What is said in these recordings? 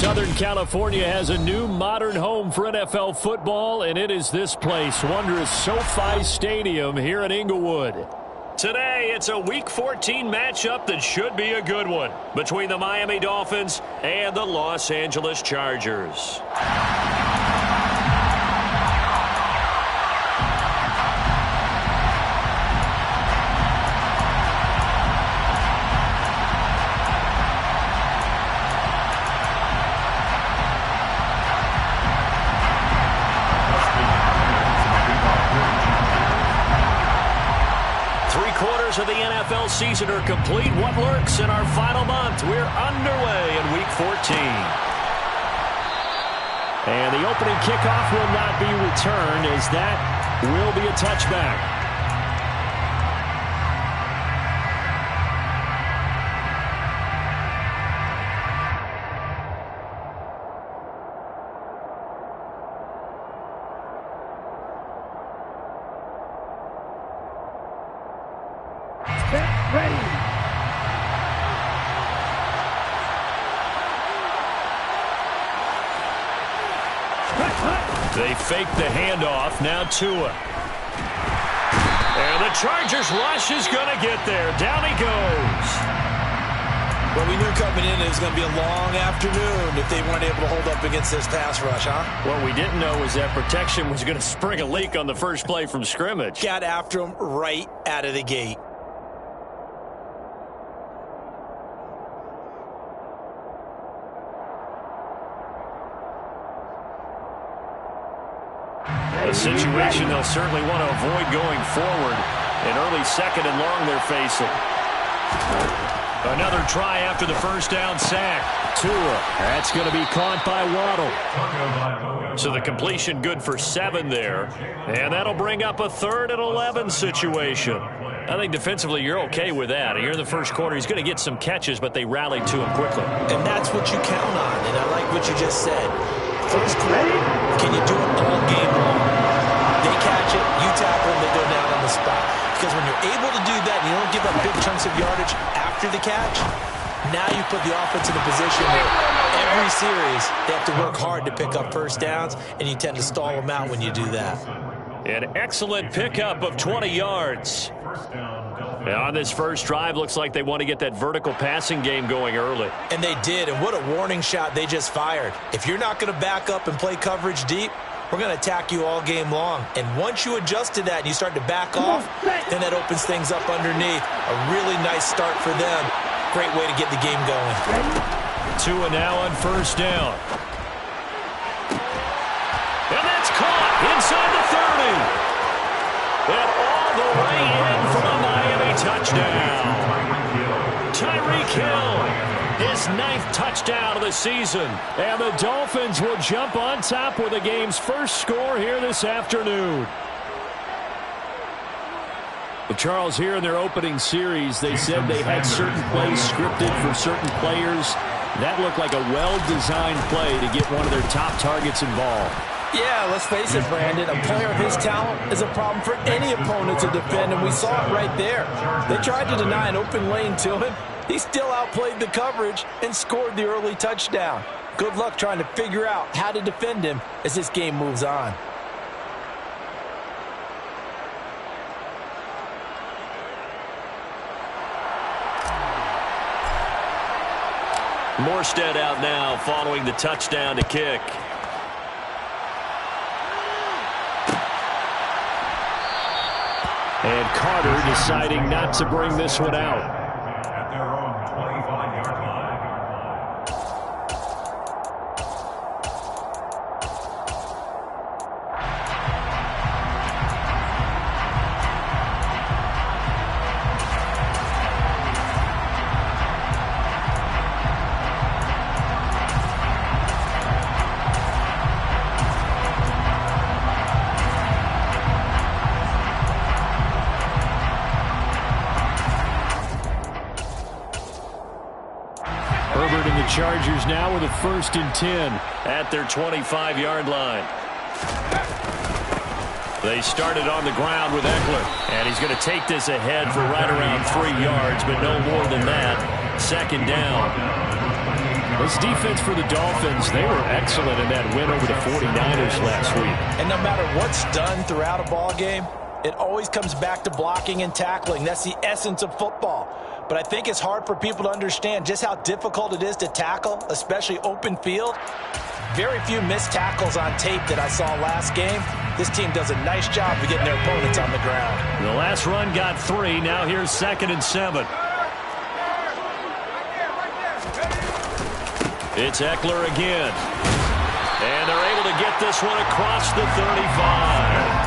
Southern California has a new modern home for NFL football, and it is this place, wondrous SoFi Stadium here in Inglewood. Today, it's a Week 14 matchup that should be a good one between the Miami Dolphins and the Los Angeles Chargers. Of the NFL season are complete. What lurks in our final month? We're underway in Week 14. And the opening kickoff will not be returned, as that will be a touchback. They fake the handoff. Now Tua. And the Chargers rush is going to get there. Down he goes. Well, we knew coming in it was going to be a long afternoon if they weren't able to hold up against this pass rush, huh? What we didn't know was that protection was going to spring a leak on the first play from scrimmage. Got after him right out of the gate. A situation they'll certainly want to avoid going forward. An early second and long they're facing. Another try after the first down sack. Tua. That's going to be caught by Waddle. So the completion good for 7 there. And that'll bring up a 3rd and 11 situation. I think defensively you're okay with that. Here in the first quarter, he's going to get some catches, but they rallied to him quickly. And that's what you count on, and I like what you just said. First quarter, can you do it all game long? They catch it, you tackle them, they go down on the spot. Because when you're able to do that and you don't give up big chunks of yardage after the catch, now you put the offense in a position where every series they have to work hard to pick up first downs, and you tend to stall them out when you do that. An excellent pickup of 20 yards. And on this first drive, looks like they want to get that vertical passing game going early. And they did, and what a warning shot they just fired. If you're not going to back up and play coverage deep, we're going to attack you all game long. And once you adjust to that and you start to back off, then that opens things up underneath. A really nice start for them. Great way to get the game going. Tua now on first down. And that's caught inside the 30. And all the way in for a Miami touchdown. Tyreek Hill, his 9th touchdown of the season. And the Dolphins will jump on top with the game's first score here this afternoon. Well, Charles, here in their opening series, they said they had certain plays scripted for certain players. That looked like a well-designed play to get one of their top targets involved. Yeah, let's face it, Brandon. A player of his talent is a problem for any opponent to defend, and we saw it right there. They tried to deny an open lane to him. He still outplayed the coverage and scored the early touchdown. Good luck trying to figure out how to defend him as this game moves on. Morstead out now following the touchdown to kick. And Carter deciding not to bring this one out. At their own 25-yard line. Chargers now with a 1st and 10 at their 25-yard line. They started on the ground with Eckler, and he's going to take this ahead for right around 3 yards, but no more than that. 2nd down. This defense for the Dolphins, they were excellent in that win over the 49ers last week. And no matter what's done throughout a ball game, it always comes back to blocking and tackling. That's the essence of football. But I think it's hard for people to understand just how difficult it is to tackle, especially open field. Very few missed tackles on tape that I saw last game. This team does a nice job of getting their opponents on the ground. The last run got 3. Now here's 2nd and 7. It's Eckler again. And they're able to get this one across the 35.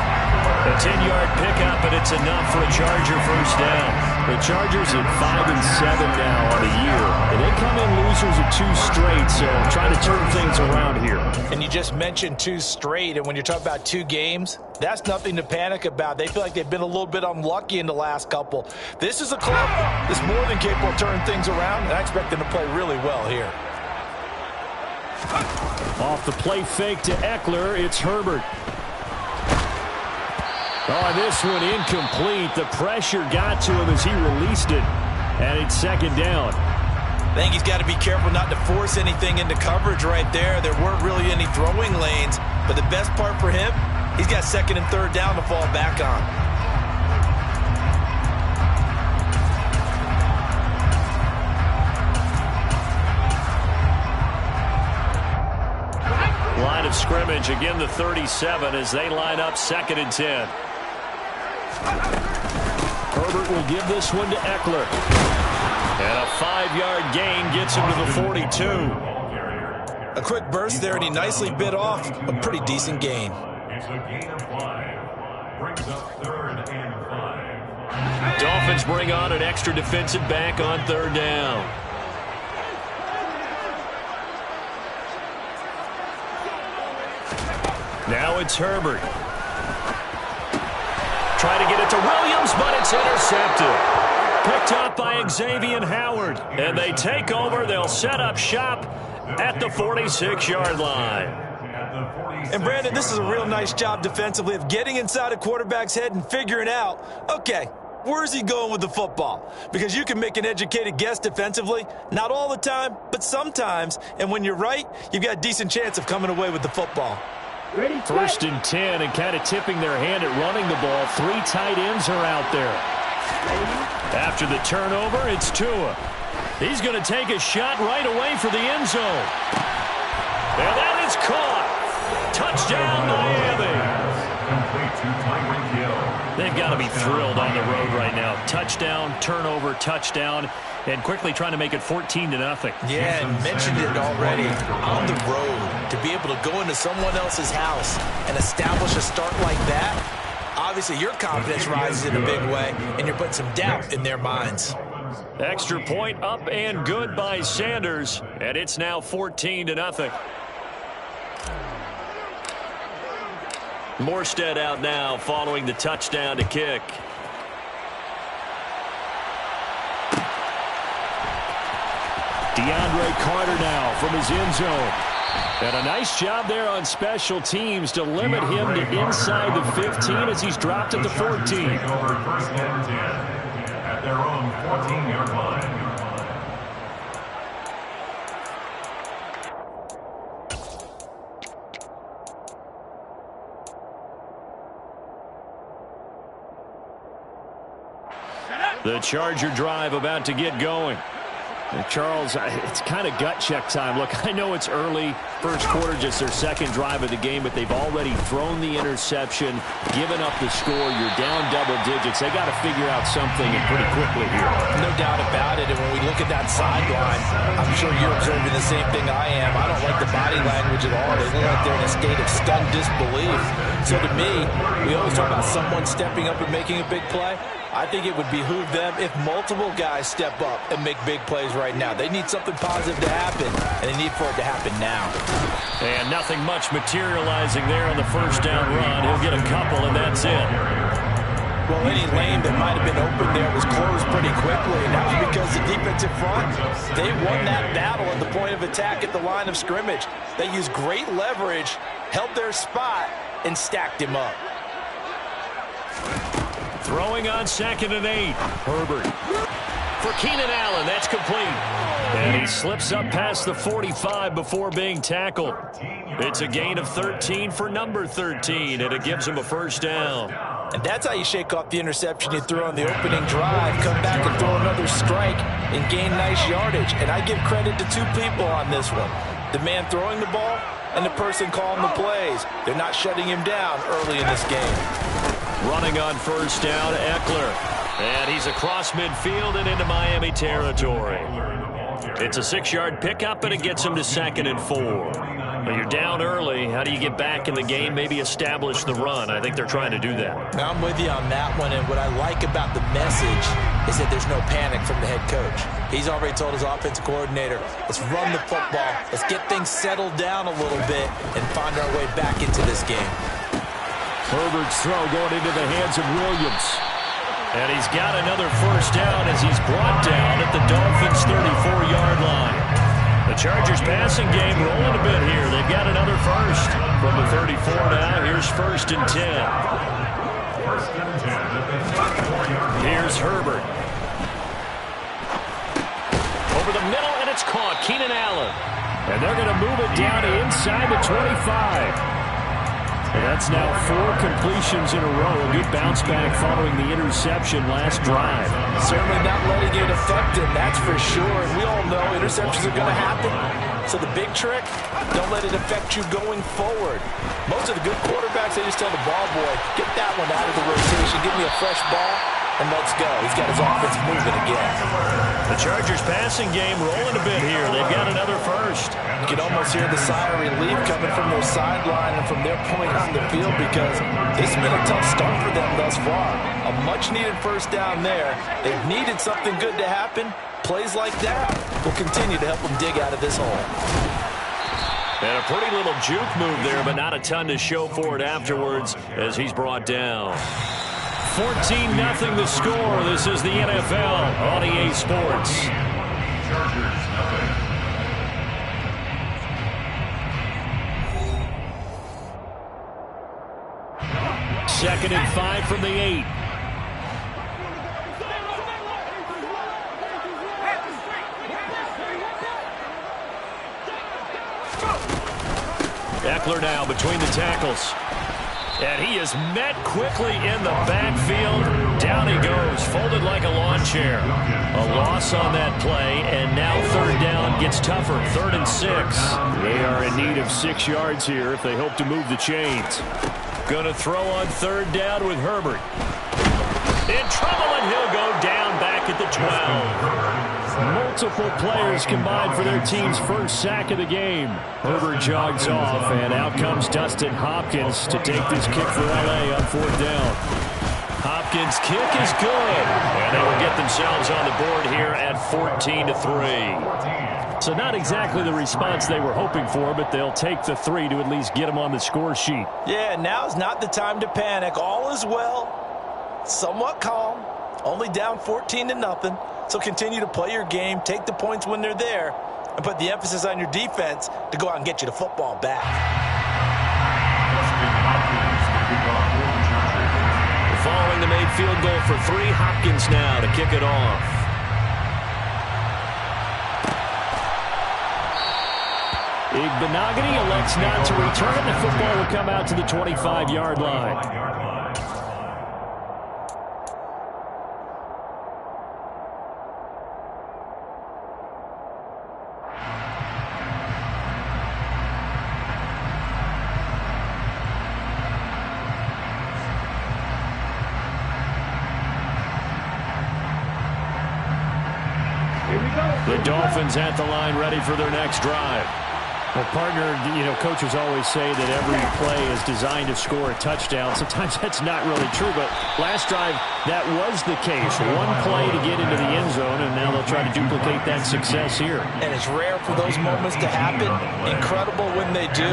A 10-yard pickup, and it's enough for a Charger first down. The Chargers at 5-7 now on the year. And they come in losers of 2 straight, so trying to turn things around here. And you just mentioned 2 straight, and when you're talking about 2 games, that's nothing to panic about. They feel like they've been a little bit unlucky in the last couple. This is a club that's more than capable of turning things around, and I expect them to play really well here. Off the play fake to Eckler, it's Herbert. Oh, this one incomplete. The pressure got to him as he released it. And it's 2nd down. I think he's got to be careful not to force anything into coverage right there. There weren't really any throwing lanes. But the best part for him, he's got 2nd and 3rd down to fall back on. Line of scrimmage, again the 37 as they line up 2nd and 10. Herbert will give this one to Eckler. And a 5-yard gain gets him to the 42. A quick burst there, and he nicely bit off a pretty decent gain. It's a gain of 5. Brings up 3rd and 5. Dolphins bring on an extra defensive back on 3rd down. Now it's Herbert. Try to get it to Williams, but it's intercepted. Picked up by Xavier Howard. And they take over. They'll set up shop at the 46-yard line. And, Brandon, this is a real nice job defensively of getting inside a quarterback's head and figuring out, okay, where's he going with the football? Because you can make an educated guess defensively. Not all the time, but sometimes. And when you're right, you've got a decent chance of coming away with the football. 1st and 10, and kind of tipping their hand at running the ball. 3 tight ends are out there. After the turnover, it's Tua. He's going to take a shot right away for the end zone. And that is caught. Touchdown, Miami. They've got to be thrilled on the road right now. Touchdown, turnover, touchdown, and quickly trying to make it 14-0. Yeah, and mentioned it already. On the road, to be able to go into someone else's house and establish a start like that, obviously your confidence rises in a big way, and you're putting some doubt in their minds. Extra point up and good by Sanders, and it's now 14-0. Morstead out now following the touchdown to kick. DeAndre Carter now from his end zone. And a nice job there on special teams to limit him to inside the 15 as he's dropped at the 14. First and 10 at their own 14-yard line. The Charger drive about to get going. And Charles, it's kind of gut check time. Look, I know it's early, first quarter, just their 2nd drive of the game, but they've already thrown the interception, given up the score. You're down double digits. They got to figure out something and pretty quickly here. No doubt about it. And when we look at that sideline, I'm sure you're observing the same thing I am. I don't like the body language at all. They look like they're in a state of stunned disbelief. So to me, we always talk about someone stepping up and making a big play. I think it would behoove them if multiple guys step up and make big plays right now. They need something positive to happen, and they need for it to happen now. And nothing much materializing there on the first down run. He'll get a couple, and that's it. Well, any lane that might have been open there was closed pretty quickly, and that was because the defensive front, they won that battle at the point of attack at the line of scrimmage. They used great leverage, held their spot, and stacked him up. Throwing on 2nd and 8. Herbert for Keenan Allen. That's complete. And he slips up past the 45 before being tackled. It's a gain of 13 for number 13, and it gives him a first down. And that's how you shake off the interception you threw on the opening drive, come back and throw another strike and gain nice yardage. And I give credit to two people on this one. The man throwing the ball and the person calling the plays. They're not shutting him down early in this game. Running on first down, Eckler. And he's across midfield and into Miami territory. It's a 6-yard pickup, and it gets him to 2nd and 4. But you're down early. How do you get back in the game, maybe establish the run? I think they're trying to do that. Now, I'm with you on that one, and what I like about the message is that there's no panic from the head coach. He's already told his offensive coordinator, let's run the football, let's get things settled down a little bit and find our way back into this game. Herbert's throw going into the hands of Williams. And he's got another first down as he's brought down at the Dolphins' 34-yard line. The Chargers passing game rolling a bit here. They've got another first. From the 34 now, here's 1st and 10. Here's Herbert. Over the middle, and it's caught. Keenan Allen. And they're going to move it down inside the 25. And that's now 4 completions in a row. A good bounce back following the interception last drive. Certainly not letting it affect him, that's for sure. And we all know interceptions are going to happen. So the big trick, don't let it affect you going forward. Most of the good quarterbacks, they just tell the ball boy, get that one out of the rotation, give me a fresh ball, and let's go. He's got his offense moving again. The Chargers passing game rolling a bit here. They've got another first. You can almost hear the sigh of relief coming from their sideline and from their point on the field because this has been a tough start for them thus far. A much-needed first down there. They've needed something good to happen. Plays like that will continue to help them dig out of this hole. And a pretty little juke move there, but not a ton to show for it afterwards as he's brought down. 14-0 the score. This is the NFL on EA Sports. Second and 5 from the 8. Eckler now between the tackles. And he is met quickly in the backfield. Down he goes, folded like a lawn chair. A loss on that play, and now 3rd down gets tougher. 3rd and 6. They are in need of 6 yards here if they hope to move the chains. Going to throw on 3rd down with Herbert. In trouble, and he'll go down back at the 12. Multiple players combined for their team's first sack of the game. Herbert jogs off, and out comes Dustin Hopkins to take this kick for L.A. on 4th down. Hopkins' kick is good, and they will get themselves on the board here at 14-3. So not exactly the response they were hoping for, but they'll take the 3 to at least get them on the score sheet. Yeah, now's not the time to panic. All is well. Somewhat calm. Only down 14-0. So continue to play your game, take the points when they're there, and put the emphasis on your defense to go out and get you the football back. Following the made field goal for 3, Hopkins now to kick it off. Igbenogany elects not to return. The football will come out to the 25-yard line. The Dolphins at the line, ready for their next drive. Well, partner, coaches always say that every play is designed to score a touchdown. Sometimes that's not really true, but last drive, that was the case. One play to get into the end zone, and now they'll try to duplicate that success here. And it's rare for those moments to happen. Incredible when they do.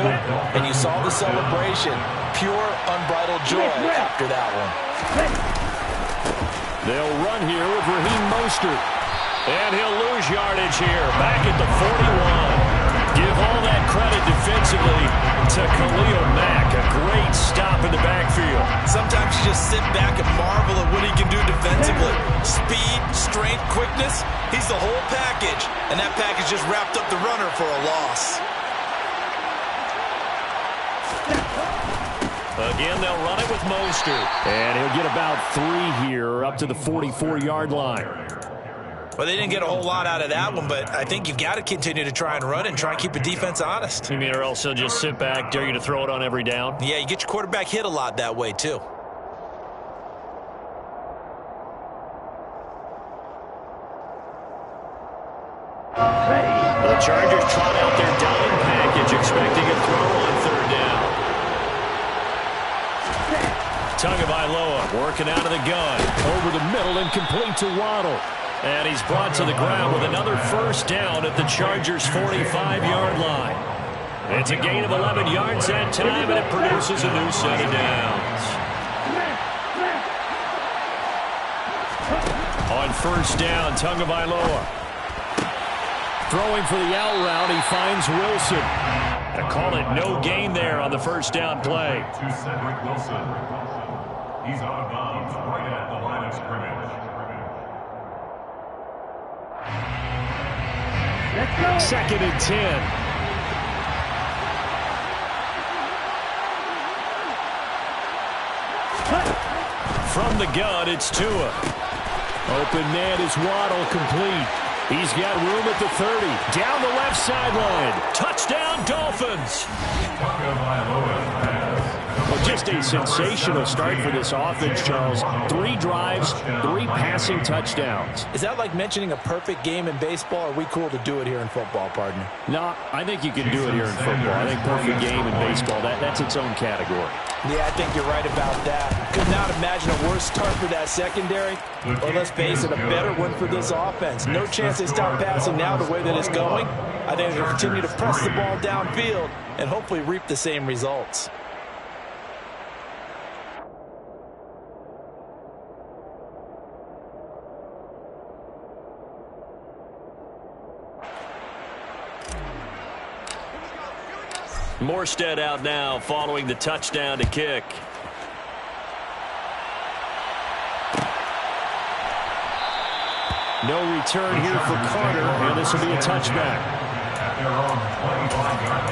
And you saw the celebration. Pure, unbridled joy after that one. They'll run here with Raheem Mostert. And he'll lose yardage here, back at the 41. Give all that credit defensively to Khalil Mack. A great stop in the backfield. Sometimes you just sit back and marvel at what he can do defensively. Speed, strength, quickness. He's the whole package, and that package just wrapped up the runner for a loss. Again, they'll run it with Mostert. And he'll get about 3 here up to the 44-yard line. Well, they didn't get a whole lot out of that one, but I think you've got to continue to try and run it and try and keep the defense honest. You mean, or else he'll just sit back, dare you to throw it on every down? Yeah, you get your quarterback hit a lot that way, too. The Chargers trot out their dime package, expecting a throw on 3rd down. Tagovailoa working out of the gun. Over the middle and complete to Waddle. And he's brought to the ground with another 1st down at the Chargers' 45-yard line. It's a gain of 11 yards that time, and it produces a new set of downs. On 1st down, Tagovailoa. Throwing for the out route, he finds Wilson. To call it no gain there on the 1st down play. To Cedric Wilson. He's out of bounds right at the line of scrimmage. 2nd and 10. From the gun, it's Tua. Open man is Waddle, complete. He's got room at the 30. Down the left sideline. Touchdown, Dolphins. Well, just a sensational start for this offense, Charles. 3 drives, 3 passing touchdowns. Is that like mentioning a perfect game in baseball? Or are we cool to do it here in football, partner? No, I think you can do it here in football. I think perfect game in baseball, that's its own category. Yeah, I think you're right about that. Could not imagine a worse start for that secondary. Or let's face it, a better one for this offense. No chance they stop passing now the way that it's going. I think they'll continue to press the ball downfield and hopefully reap the same results. Morstead out now following the touchdown to kick. No return here for Carter, and this will be a touchback. At their own 25-yard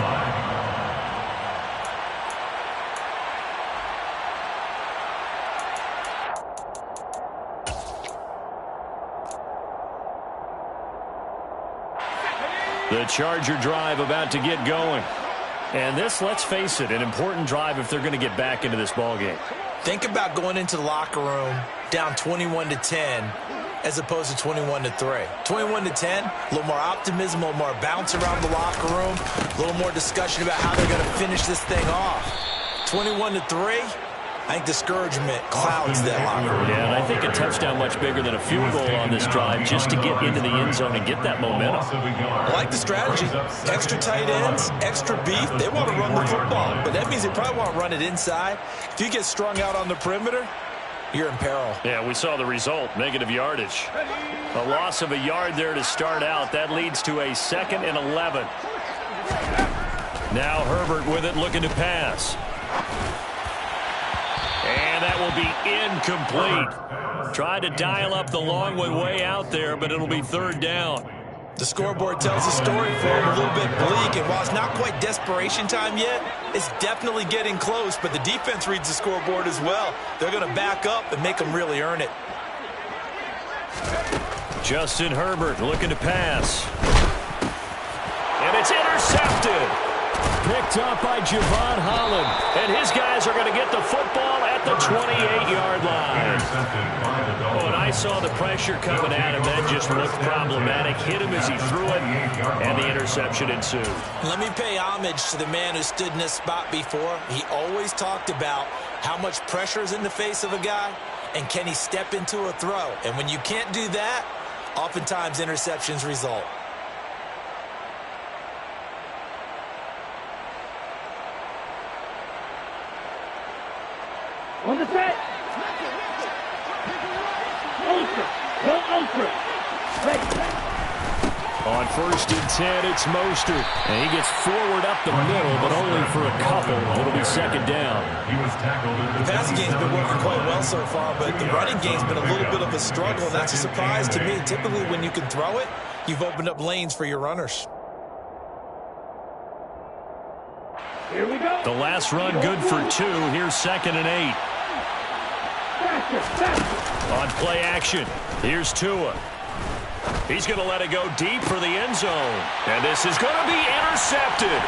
line. The Charger drive about to get going. And this, let's face it, an important drive if they're going to get back into this ballgame. Think about going into the locker room down 21-10 as opposed to 21-3. 21-10, a little more optimism, a little more bounce around the locker room, a little more discussion about how they're going to finish this thing off. 21-3, I think discouragement clouds that locker room. Yeah, and I think a touchdown much bigger than a field goal on this drive just to get into the end zone and get that momentum. I like the strategy. Extra tight ends, extra beef. They want to run the football, but that means they probably want to run it inside. If you get strung out on the perimeter, you're in peril. Yeah, we saw the result, negative yardage. A loss of a yard there to start out. That leads to a 2nd and 11. Now Herbert with it, looking to pass. And that will be incomplete. Tried to dial up the long one way out there, but it'll be 3rd down. The scoreboard tells the story for him, a little bit bleak, and while it's not quite desperation time yet, it's definitely getting close, but the defense reads the scoreboard as well. They're going to back up and make them really earn it. Justin Herbert looking to pass. And it's intercepted. Picked up by Javon Holland. And his guys are going to get the football at the 28-yard line. Oh, and I saw the pressure coming at him. That just looked problematic. Hit him as he threw it, and the interception ensued. Let me pay homage to the man who stood in this spot before. He always talked about how much pressure is in the face of a guy, and can he step into a throw. And when you can't do that, oftentimes interceptions result. On the set. On first and 10, it's Mostert. And he gets forward up the middle, but only for a couple. It'll be second down. The passing game's been working quite well so far, but the running game's been a little bit of a struggle, and that's a surprise to me. Typically, when you can throw it, you've opened up lanes for your runners. Here we go. The last run good for 2. Here's second and 8. On play action, here's Tua. He's going to let it go deep for the end zone. And this is going to be intercepted.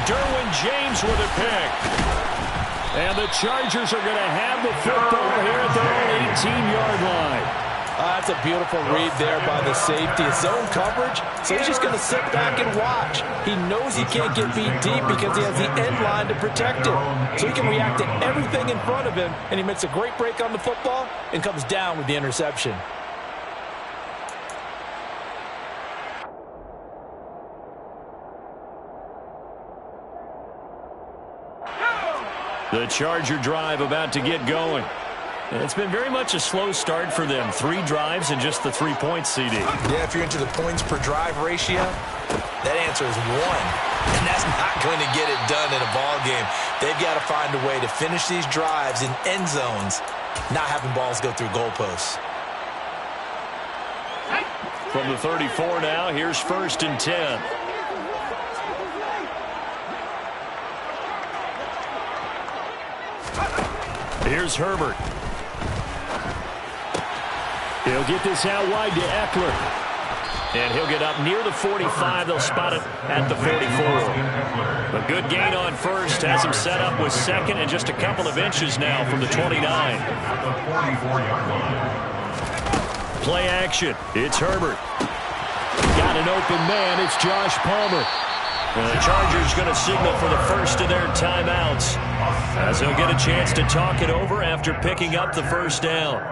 Derwin James with a pick. And the Chargers are going to have the football here at their own 18-yard line. That's a beautiful read there by the safety. It's zone coverage, so he's just going to sit back and watch. He knows he can't get beat deep because he has the end line to protect him. So he can react to everything in front of him, and he makes a great break on the football and comes down with the interception. The Charger drive about to get going. It's been very much a slow start for them. 3 drives and just the 3 points, CD. Yeah, if you're into the points per drive ratio, that answer is 1. And that's not going to get it done in a ball game. They've got to find a way to finish these drives in end zones, not having balls go through goalposts. From the 34 now, here's first and 10. Here's Herbert. He'll get this out wide to Eckler. And he'll get up near the 45. They'll spot it at the 44. A good gain on first. Has him set up with second and just a couple of inches now from the 29. Play action. It's Herbert. Got an open man. It's Josh Palmer. And the Chargers going to signal for the first of their timeouts, as they'll get a chance to talk it over after picking up the first down.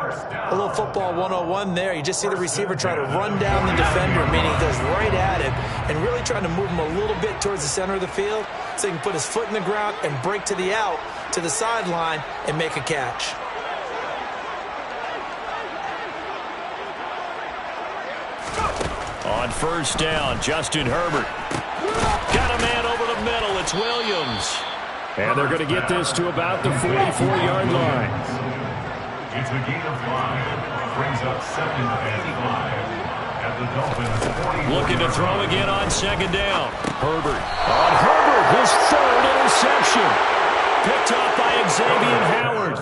A little football 101 there. You just see the receiver try to run down the defender, meaning he goes right at him, and really trying to move him a little bit towards the center of the field so he can put his foot in the ground and break to the out, to the sideline, and make a catch. On first down, Justin Herbert. Got a man over the middle. It's Williams. And they're going to get this to about the 44-yard line. It's a gain of 5. Brings up second and 5. At the Dolphins' 40. Looking to throw again on second down. Herbert. On Herbert, his third interception. Picked off by Xavier Howard.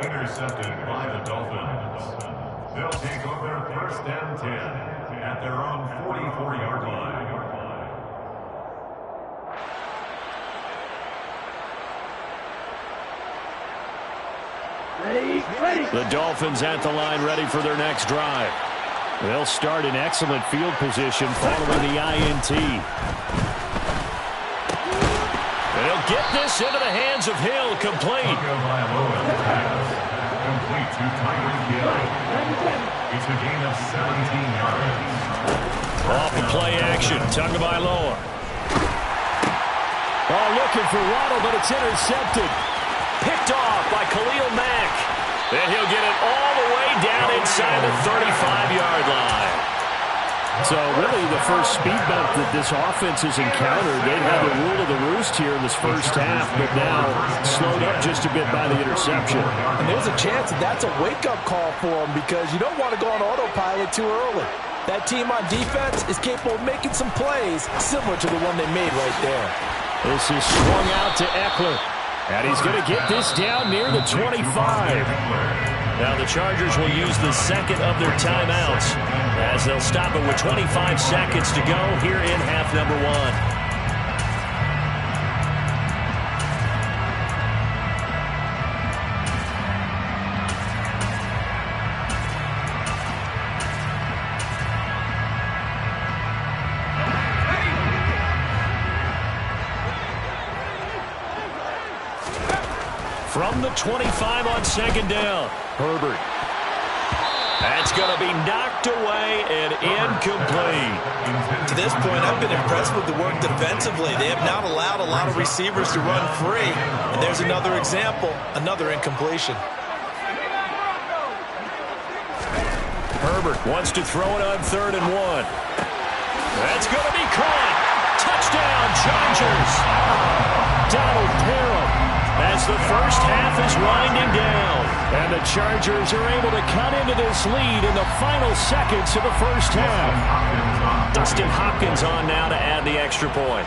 Intercepted by the Dolphins. They'll take over first and 10 at their own 44-yard line. The Dolphins at the line ready for their next drive. They'll start in excellent field position following the INT. And he'll get this into the hands of Hill, complete. Complete to Tyreek Hill. It's a gain of 17 yards. Off the play action, Tagovailoa. Oh, looking for Waddle, but it's intercepted. Picked off by Khalil Mack. And he'll get it all the way down inside the 35-yard line. So really the first speed bump that this offense has encountered, they've had the rule of the roost here in this first half, but now slowed up just a bit by the interception. And there's a chance that that's a wake-up call for them because you don't want to go on autopilot too early. That team on defense is capable of making some plays similar to the one they made right there. This is swung out to Eckler. And he's going to get this down near the 25. Now the Chargers will use the second of their timeouts as they'll stop it with 25 seconds to go here in half number 1. From the 25 on second down, Herbert. That's going to be knocked away and incomplete. To this point, I've been impressed with the work defensively. They have not allowed a lot of receivers to run free. And there's another example, another incompletion. Herbert wants to throw it on 3rd and 1. That's going to be caught. Touchdown, Chargers. Donald Parham as the first half is winding down. And the Chargers are able to cut into this lead in the final seconds of the first half. Dustin Hopkins on now to add the extra point.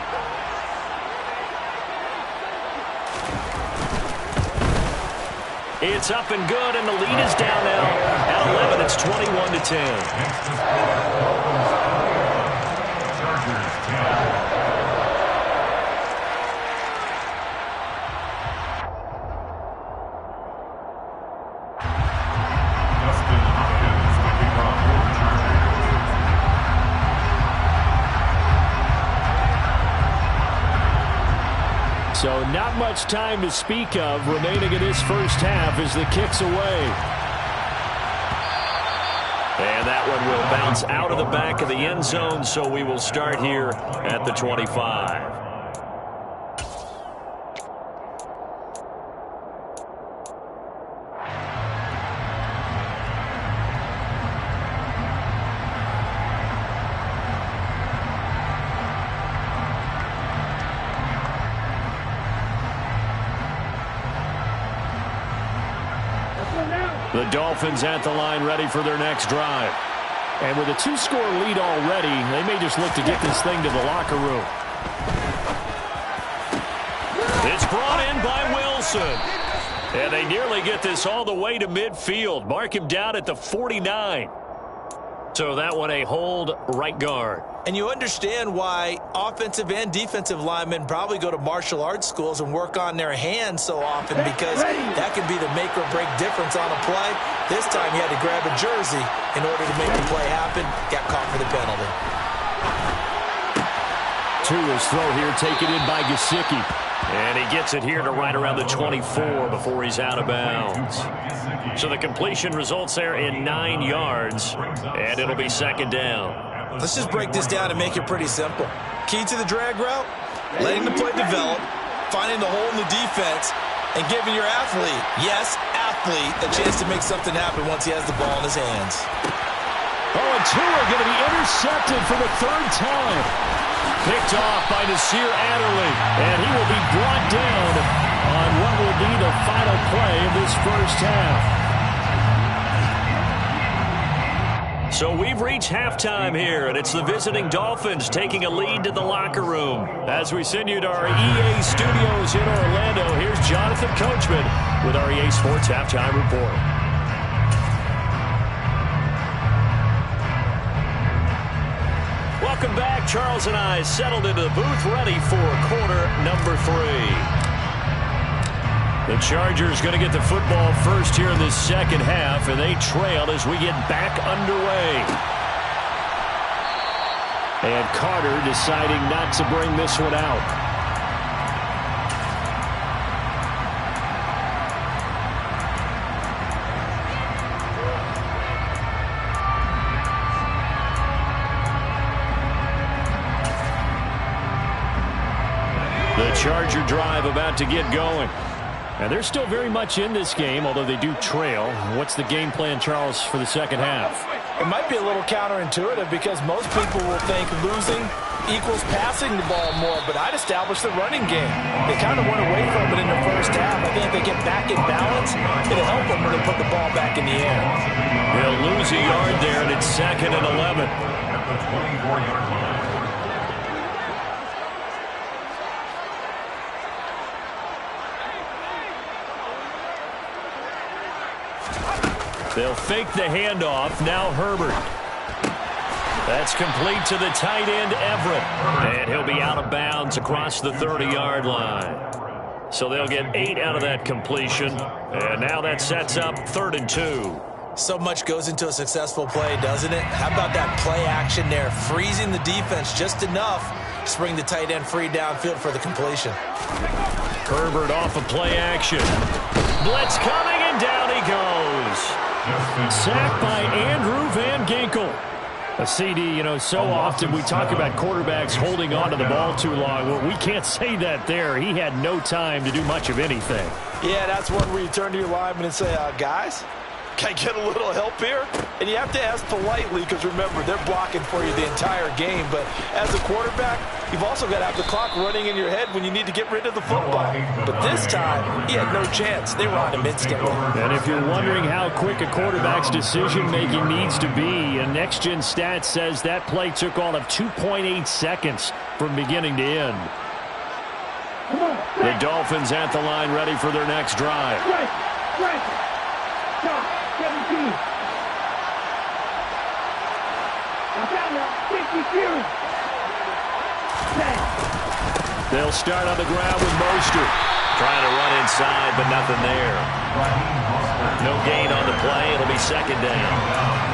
It's up and good, and the lead is down now. At 11, it's 21-10. So not much time to speak of remaining in this first half as the kick's away. And that one will bounce out of the back of the end zone, so we will start here at the 25. The Dolphins at the line ready for their next drive. And with a 2-score lead already, they may just look to get this thing to the locker room. It's brought in by Wilson. And they nearly get this all the way to midfield. Mark him down at the 49. So that one a hold right guard. And you understand why offensive and defensive linemen probably go to martial arts schools and work on their hands so often, because that can be the make or break difference on a play. This time he had to grab a jersey in order to make the play happen. Got caught for the penalty. Tua's throw here taken in by Gesicki. And he gets it here to right around the 24 before he's out of bounds. So the completion results there in 9 yards, and it'll be second down. Let's just break this down and make it pretty simple. Key to the drag route, letting the play develop, finding the hole in the defense, and giving your athlete, yes, athlete, a chance to make something happen once he has the ball in his hands. Oh, and Tua going to be intercepted for the 3rd time. Picked off by Nasir Adderley, and he will be brought down on what will be the final play of this first half. So we've reached halftime here, and it's the visiting Dolphins taking a lead to the locker room. As we send you to our EA studios in Orlando, here's Jonathan Coachman with our EA Sports Halftime Report. Welcome back. Charles and I settled into the booth ready for quarter number 3. The Chargers going to get the football first here in this second half, and they trail as we get back underway. And Carter deciding not to bring this one out. The Charger drive about to get going. And they're still very much in this game, although they do trail. What's the game plan, Charles, for the second half? It might be a little counterintuitive because most people will think losing equals passing the ball more, but I'd establish the running game. They kind of went away from it in the first half. I think if they get back in balance, it'll help them when they put the ball back in the air. They'll lose a yard there, and it's 2nd and 11. At the 24-yard line. They'll fake the handoff. Now Herbert. That's complete to the tight end, Everett. And he'll be out of bounds across the 30-yard line. So they'll get 8 out of that completion. And now that sets up 3rd and 2. So much goes into a successful play, doesn't it? How about that play action there? Freezing the defense just enough to bring the tight end free downfield for the completion. Herbert off of play action. Blitz coming, and down he goes. Sacked by Andrew Van Ginkel. A CD, so often we talk about quarterbacks holding on to the ball too long. Well, we can't say that there. He had no time to do much of anything. Yeah, that's one where you turn to your lineman and say, guys, Can I get a little help here? And you have to ask politely because, remember, they're blocking for you the entire game. But as a quarterback, you've also got to have the clock running in your head when you need to get rid of the football. But this time, he had no chance. They were on him instantly. And if you're wondering how quick a quarterback's decision-making needs to be, a next-gen stat says that play took all of 2.8 seconds from beginning to end. The Dolphins at the line ready for their next drive. They'll start on the ground with Mostert. Trying to run inside, but nothing there. No gain on the play. It'll be second down.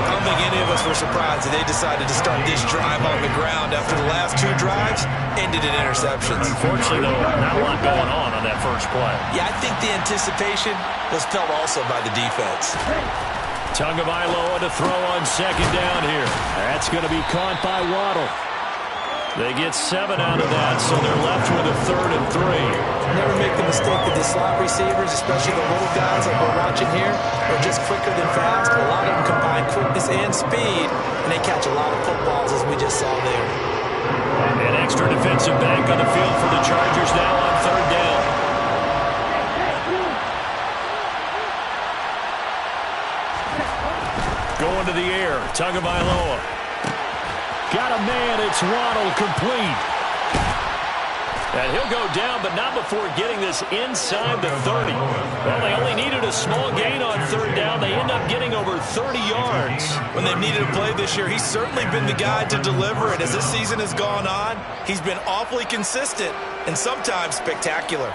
I don't think any of us were surprised that they decided to start this drive on the ground after the last two drives ended in interceptions. Unfortunately, though, not a lot going on that first play. Yeah, I think the anticipation was felt also by the defense. Tagovailoa to throw on second down here. That's going to be caught by Waddle. They get 7 out of that, so they're left with a 3rd and 3. Never make the mistake that the slot receivers, especially the little guys like we're watching here, are just quicker than fast. A lot of them combine quickness and speed, and they catch a lot of footballs, as we just saw there. An extra defensive back on the field for the Chargers now on 3rd down. Going to the air, Tagovailoa. Got a man, it's Waddle, complete. And he'll go down, but not before getting this inside the 30. Well, they only needed a small gain on 3rd down. They end up getting over 30 yards. When they've needed a play this year, he's certainly been the guy to deliver it. As this season has gone on, he's been awfully consistent and sometimes spectacular.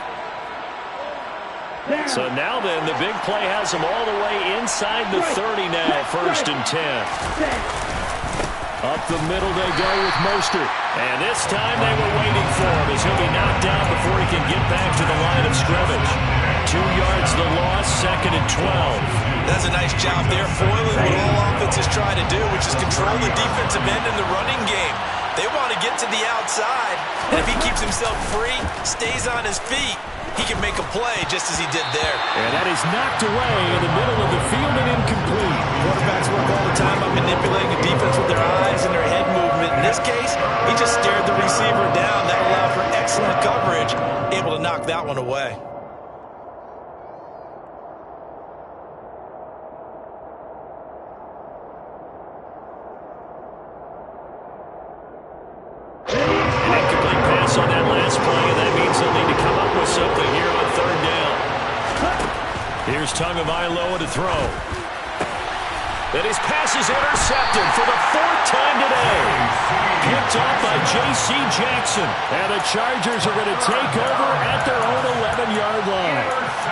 So now then, the big play has him all the way inside the 30 now, 1st and 10. Up the middle they go with Mostert. And this time they were waiting for him as he'll be knocked down before he can get back to the line of scrimmage. 2 yards the loss, 2nd and 12. That's a nice job there, foiling what all offenses try to do, which is control the defensive end in the running game. They want to get to the outside, and if he keeps himself free, stays on his feet, he can make a play just as he did there. And that is knocked away in the middle of the field and incomplete. Quarterbacks work all the time on manipulating the defense with their eyes and their head movement. In this case, he just stared the receiver down. That allowed for excellent coverage, able to knock that one away. An incomplete pass on that last play, and that means they'll need to come up with something here on 3rd down. Here's Tagovailoa to throw. And his pass is intercepted for the 4th time today. Picked off by J.C. Jackson. And the Chargers are going to take over at their own 11-yard line.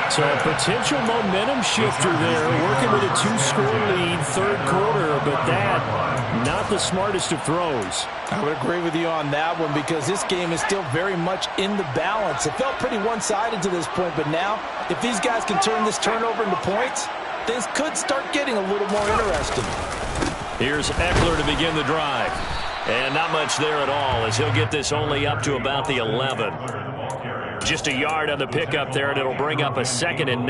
So a potential momentum shifter there, working with a 2-score lead, 3rd quarter, but that, not the smartest of throws. I would agree with you on that one because this game is still very much in the balance. It felt pretty one-sided to this point, but now, if these guys can turn this turnover into points, things could start getting a little more interesting. Here's Eckler to begin the drive. And not much there at all as he'll get this only up to about the 11. Just a yard on the pickup there, and it'll bring up a 2nd and 9.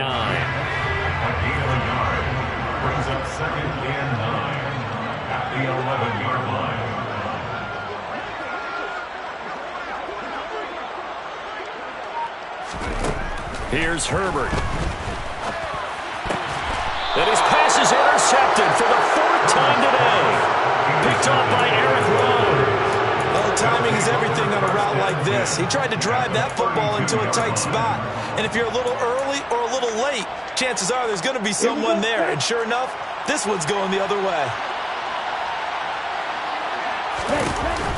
Brings up 2nd and 9 at the 11-yard line. Here's Herbert. And his pass is intercepted for the 4th time today. Picked off by Eric Rowe. Well, timing is everything on a route like this. He tried to drive that football into a tight spot. And if you're a little early or a little late, chances are there's going to be someone there. And sure enough, this one's going the other way.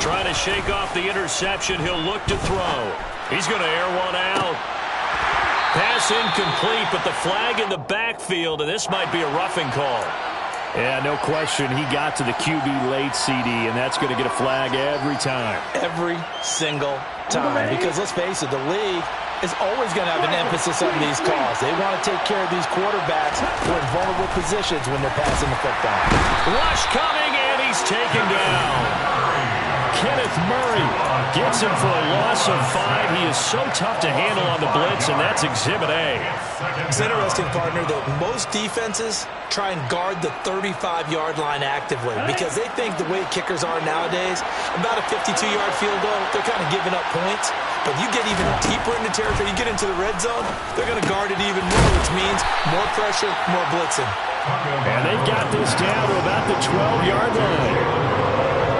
Trying to shake off the interception. He'll look to throw. He's going to air one out. Pass incomplete, but the flag in the backfield, and this might be a roughing call. Yeah, no question. He got to the QB late, CD, and that's going to get a flag every time. Every single time. Because let's face it, the league is always going to have an emphasis on these calls. They want to take care of these quarterbacks who are in vulnerable positions when they're passing the football. Rush coming, and he's taken down. Kenneth Murray gets him for a loss of 5. He is so tough to handle on the blitz, and that's Exhibit A. It's interesting, partner, that most defenses try and guard the 35-yard line actively because they think the way kickers are nowadays, about a 52-yard field goal, they're kind of giving up points. But you get even deeper into territory, you get into the red zone, they're going to guard it even more, which means more pressure, more blitzing. And they've got this down to about the 12-yard line.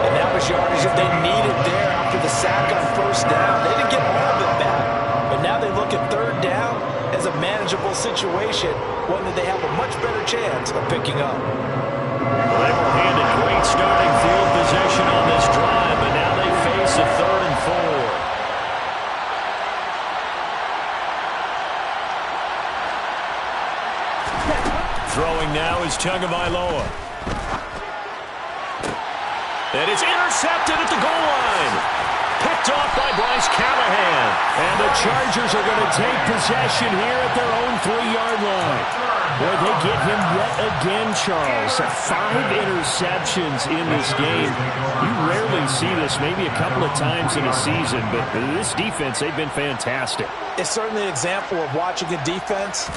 And that was yardage that they needed there after the sack on first down. They didn't get all of it back, but now they look at third down as a manageable situation, one that they have a much better chance of picking up. Well, they were handed great starting field position on this drive, but now they face a 3rd and 4. Throwing now is Tagovailoa. And it's intercepted at the goal line. Picked off by Bryce Callahan. And the Chargers are going to take possession here at their own 3-yard line. Boy, they get him yet again, Charles. 5 interceptions in this game. You rarely see this, maybe a couple of times in a season, but this defense, they've been fantastic. It's certainly an example of watching a defense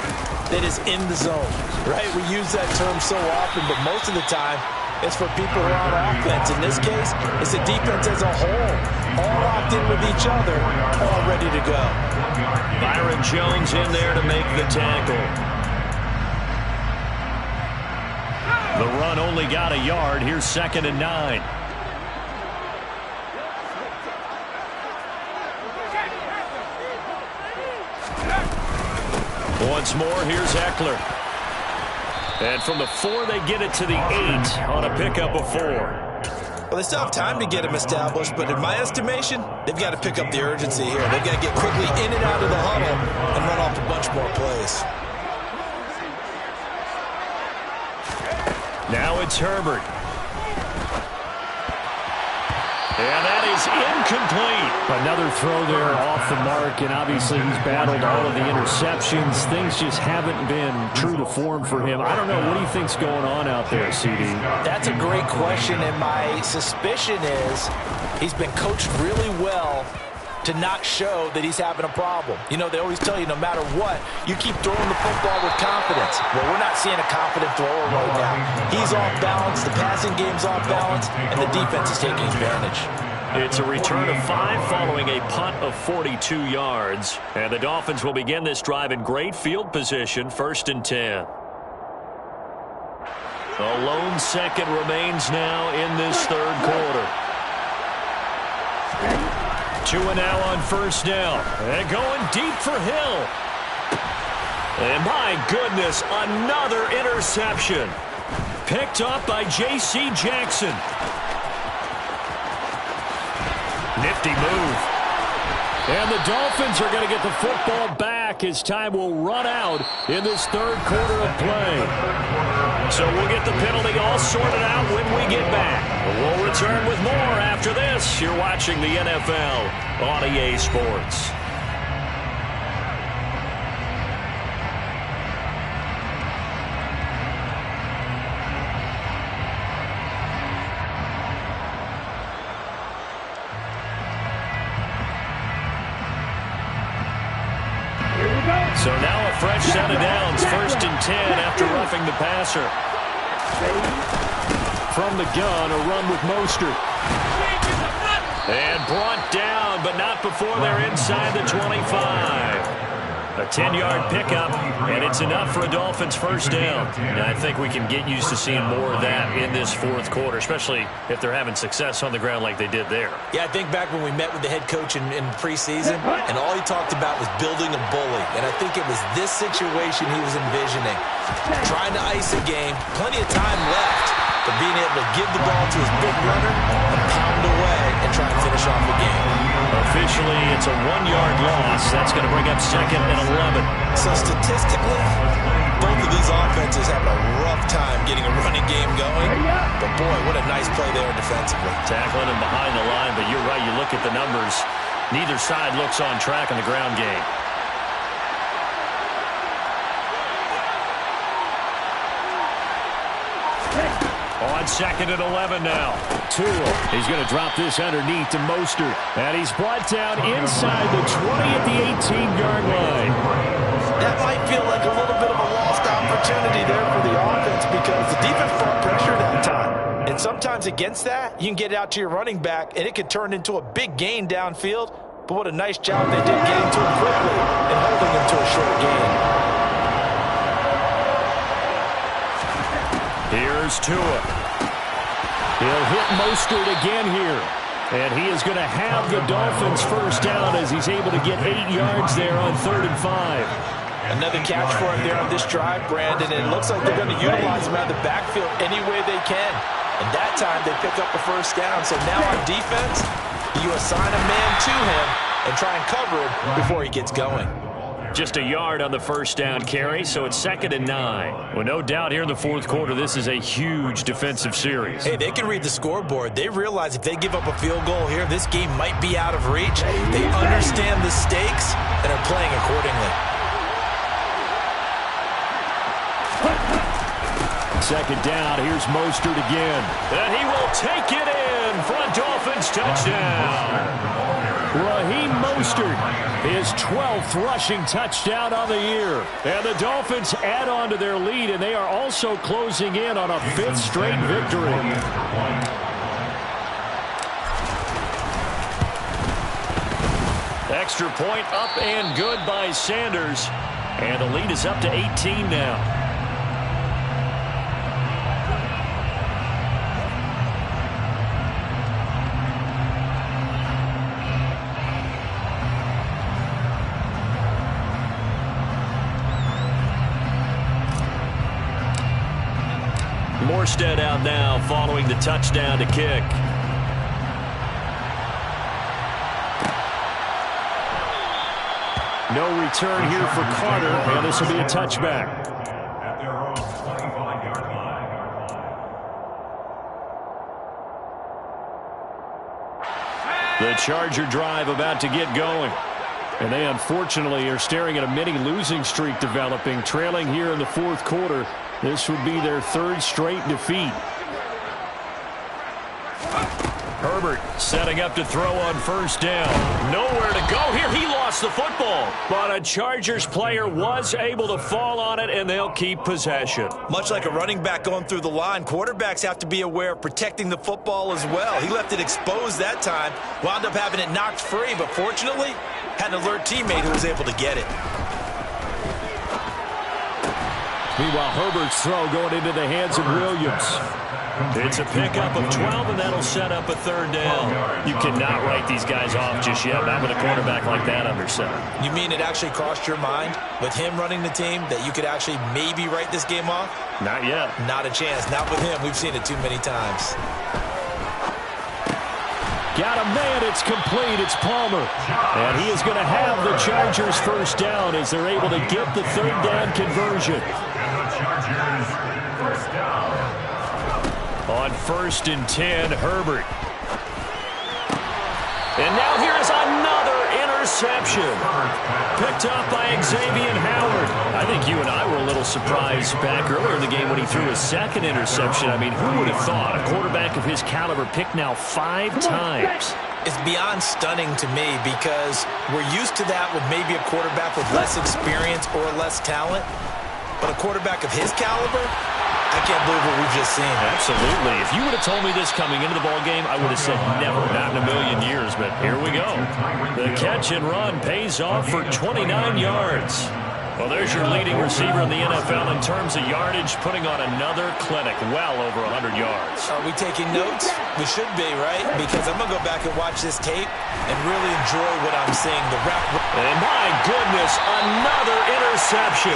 that is in the zone, right? We use that term so often, but most of the time, it's for people who are on offense. In this case, it's the defense as a whole, all locked in with each other, all ready to go. Byron Jones in there to make the tackle. The run only got a yard. Here's 2nd and 9. Once more, here's Eckler. And from the 4, they get it to the 8 on a pickup of 4. Well, they still have time to get him established, but in my estimation, they've got to pick up the urgency here. They've got to get quickly in and out of the huddle and run off a bunch more plays. Now it's Herbert. And that is incomplete. Another throw there off the mark, and obviously he's battled all of the interceptions. Things just haven't been true to form for him. I don't know. What do you think's going on out there, CD? That's a great question, and my suspicion is he's been coached really well to not show that he's having a problem. You know, they always tell you no matter what, you keep throwing the football with confidence. Well, we're not seeing a confident thrower right now. He's off balance, the passing game's off balance, and the defense is taking advantage. It's a return of 5 following a punt of 42 yards. And the Dolphins will begin this drive in great field position, 1st and 10. A lone second remains now in this 3rd quarter. 2 and now on 1st down. And going deep for Hill. And my goodness, another interception. Picked up by J.C. Jackson. Nifty move. And the Dolphins are going to get the football back as time will run out in this 3rd quarter of play. So we'll get the penalty all sorted out when we get back. We'll return with more after this. You're watching the NFL on EA Sports. So now a fresh set of downs, 1st and 10 after roughing the passer. From the gun, a run with Mostert. And brought down, but not before they're inside the 25. A 10-yard pickup, and it's enough for a Dolphins 1st down. And I think we can get used to seeing more of that in this 4th quarter, especially if they're having success on the ground like they did there. Yeah, I think back when we met with the head coach in preseason, and all he talked about was building a bully. And I think it was this situation he was envisioning. Trying to ice a game, plenty of time left, but being able to give the ball to his big runner and pound away and try and finish off the game. Officially, it's a 1-yard loss. That's going to bring up 2nd and 11. So statistically, both of these offenses have a rough time getting a running game going. But boy, what a nice play there defensively. Tackling him behind the line, but you're right. You look at the numbers. Neither side looks on track in the ground game. On 2nd and 11 now. Tua. He's going to drop this underneath to Mostert. And he's brought down inside the 20 at the 18-yard line. That might feel like a little bit of a lost opportunity there for the offense because the defense brought pressure that time. And sometimes against that, you can get it out to your running back, and it could turn into a big gain downfield. But what a nice job they did getting to him quickly and holding him to a short gain. Here's Tua. He'll hit Mostert again here. And he is going to have the Dolphins first down as he's able to get 8 yards there on 3rd and 5. Another catch for him there on this drive, Brandon, and it looks like they're going to utilize him out of the backfield any way they can. And that time they pick up a first down. So now on defense, you assign a man to him and try and cover him before he gets going. Just a yard on the first down carry, so it's 2nd and 9. Well, no doubt here in the 4th quarter, this is a huge defensive series. Hey, they can read the scoreboard. They realize if they give up a field goal here, this game might be out of reach. They understand the stakes and are playing accordingly. 2nd down, here's Mostert again. And he will take it in for a Dolphins touchdown. Raheem Mostert, his 12th rushing touchdown on the year. And the Dolphins add on to their lead, and they are also closing in on a 5th straight victory. Extra point up and good by Sanders. And the lead is up to 18 now. Morstead out now following the touchdown to kick. No return here for Carter, and this will be a touchback. At their own 25-yard line. The Charger drive about to get going. And they unfortunately are staring at a mini losing streak developing, trailing here in the 4th quarter. This would be their 3rd straight defeat. Herbert setting up to throw on first down. Nowhere to go here. He lost the football. But a Chargers player was able to fall on it, and they'll keep possession. Much like a running back going through the line, quarterbacks have to be aware of protecting the football as well. He left it exposed that time, wound up having it knocked free, but fortunately, had an alert teammate who was able to get it. Meanwhile, Herbert's throw going into the hands of Williams. It's a pickup of 12, and that'll set up a 3rd down. You cannot write these guys off just yet, not with a quarterback like that under center. You mean it actually crossed your mind with him running the team that you could actually maybe write this game off? Not yet. Not a chance. Not with him. We've seen it too many times. Got a man. It's complete. It's Palmer. And he is going to have the Chargers first down as they're able to get the 3rd down conversion. And the Chargers first down. On 1st and 10, Herbert. And now here's another interception. Picked up by Xavier Howard. I think you and I were a little surprised back earlier in the game when he threw his 2nd interception. I mean, who would have thought a quarterback of his caliber picked now 5 times? It's beyond stunning to me because we're used to that with maybe a quarterback with less experience or less talent. But a quarterback of his caliber, I can't believe what we've just seen. Absolutely. If you would have told me this coming into the ballgame, I would have said never, not in a million years. But here we go. The catch and run pays off for 29 yards. Well, there's your leading receiver in the NFL in terms of yardage, putting on another clinic, well over 100 yards. Are we taking notes? We should be, right? Because I'm going to go back and watch this tape and really enjoy what I'm seeing. The route. And my goodness, another interception.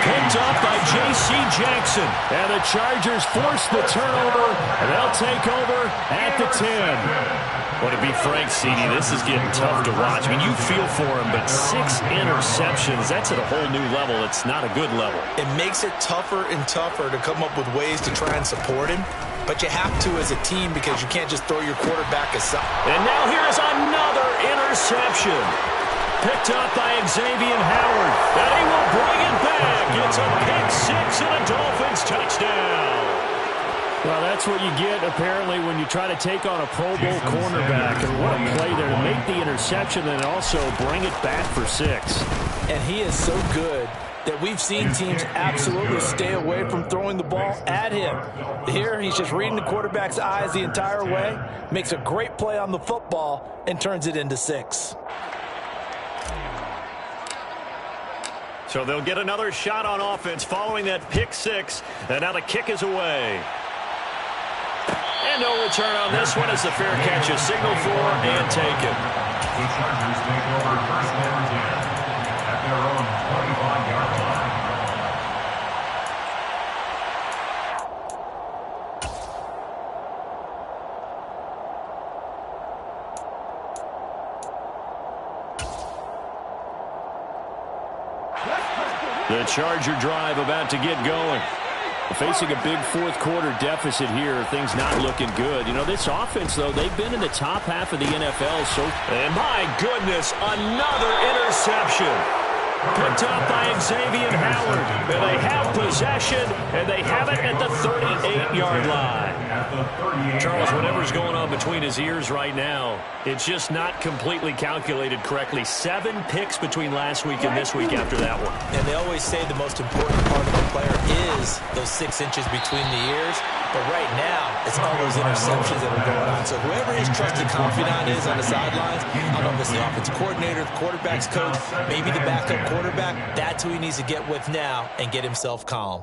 Picked up by J.C. Jackson. And the Chargers force the turnover, and they'll take over at the 10. Well, to be frank, CD, this is getting tough to watch. I mean, you feel for him, but 6 interceptions, that's at a whole new level. It's not a good level. It makes it tougher and tougher to come up with ways to try and support him. But you have to as a team because you can't just throw your quarterback aside. And now here's another interception. Picked up by Xavier Howard. And he will bring it back. It's a pick 6 and a Dolphins touchdown. Well, that's what you get, apparently, when you try to take on a Pro Bowl cornerback. And what a play there to make the interception and also bring it back for 6. And he is so good that we've seen teams absolutely stay away from throwing the ball at him. Here, he's just reading the quarterback's eyes the entire way, makes a great play on the football, and turns it into 6. So they'll get another shot on offense following that pick 6. And now the kick is away. And no return on this one as the fair catch is signaled for and taken. The Chargers take over first and 10 at their own 25-yard line. The Charger drive about to get going. Facing a big fourth-quarter deficit here, things not looking good. You know, this offense, though, they've been in the top half of the NFL. And my goodness, another interception. Picked up by Xavier Howard. And they have possession, and they have it at the 38-yard line. Charles, whatever's going on between his ears right now, it's just not completely calculated correctly. 7 picks between last week and this week after that one. And they always say the most important part of a player is those 6 inches between the ears. But right now, it's all those interceptions that are going on. So whoever his trusted confidant is on the sidelines, I don't know if it's the offensive coordinator, the quarterback's coach, maybe the backup quarterback, that's who he needs to get with now and get himself calm.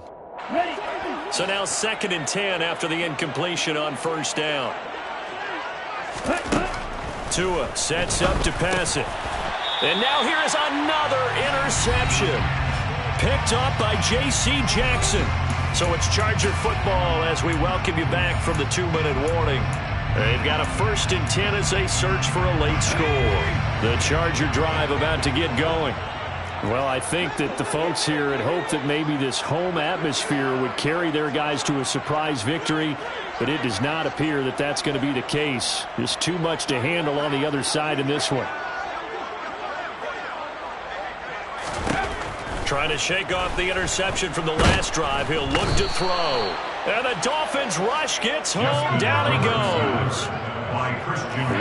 So now 2nd and 10 after the incompletion on first down. Tua sets up to pass it. And now here is another interception. Picked up by J.C. Jackson. So it's Charger football as we welcome you back from the 2-minute warning. They've got a 1st and 10 as they search for a late score. The Charger drive about to get going. Well, I think that the folks here had hoped that maybe this home atmosphere would carry their guys to a surprise victory, but it does not appear that that's going to be the case. There's too much to handle on the other side in this one. Trying to shake off the interception from the last drive. He'll look to throw. And the Dolphins rush gets home. Down he goes.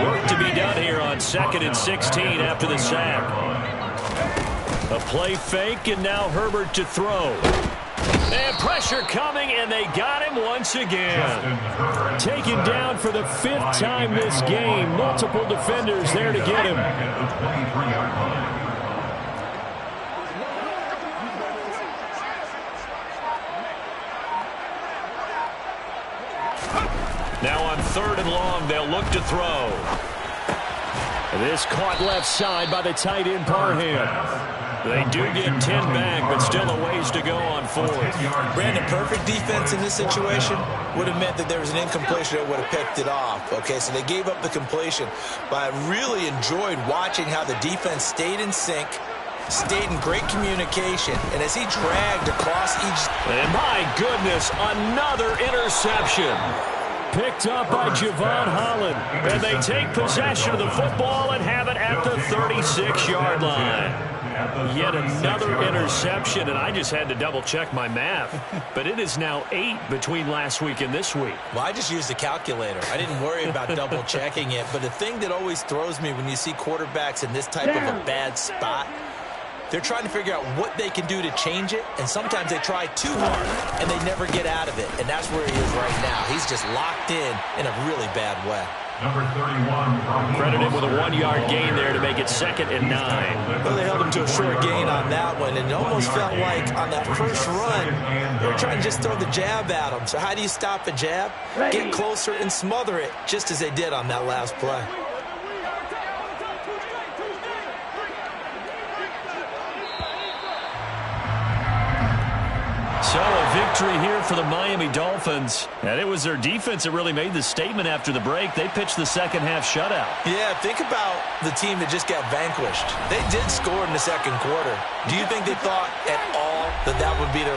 Work to be done here on 2nd and 16 after the sack. A play fake, and now Herbert to throw. And pressure coming, and they got him once again. Taken down for the 5th time this game. Multiple defenders there to get him. Now on 3rd and long, they'll look to throw. This caught left side by the tight end Parham. They do get 10 back, but still a ways to go on 4th. Brandon, perfect defense in this situation would have meant that there was an incompletion that would have picked it off. Okay, so they gave up the completion. But I really enjoyed watching how the defense stayed in sync, stayed in great communication, and as he dragged across each... And my goodness, another interception. Picked up by Javon Holland. And they take possession of the football and have it at the 36-yard line. Yet another interception, and I just had to double-check my math. But it is now 8 between last week and this week. Well, I just used the calculator. I didn't worry about double-checking it. But the thing that always throws me when you see quarterbacks in this type of a bad spot, they're trying to figure out what they can do to change it, and sometimes they try too hard, and they never get out of it. And that's where he is right now. He's just locked in a really bad way. Number 31. Credited with a 1-yard gain there to make it 2nd and 9. Well, they held him to a short gain on that one, and it almost felt like on that first run, they were trying to just throw the jab at him. So how do you stop a jab? Get closer and smother it, just as they did on that last play. So a victory here for the Miami Dolphins. And it was their defense that really made the statement after the break. They pitched the second half shutout. Yeah, think about the team that just got vanquished. They did score in the second quarter. Do you think they thought at all that that would be their last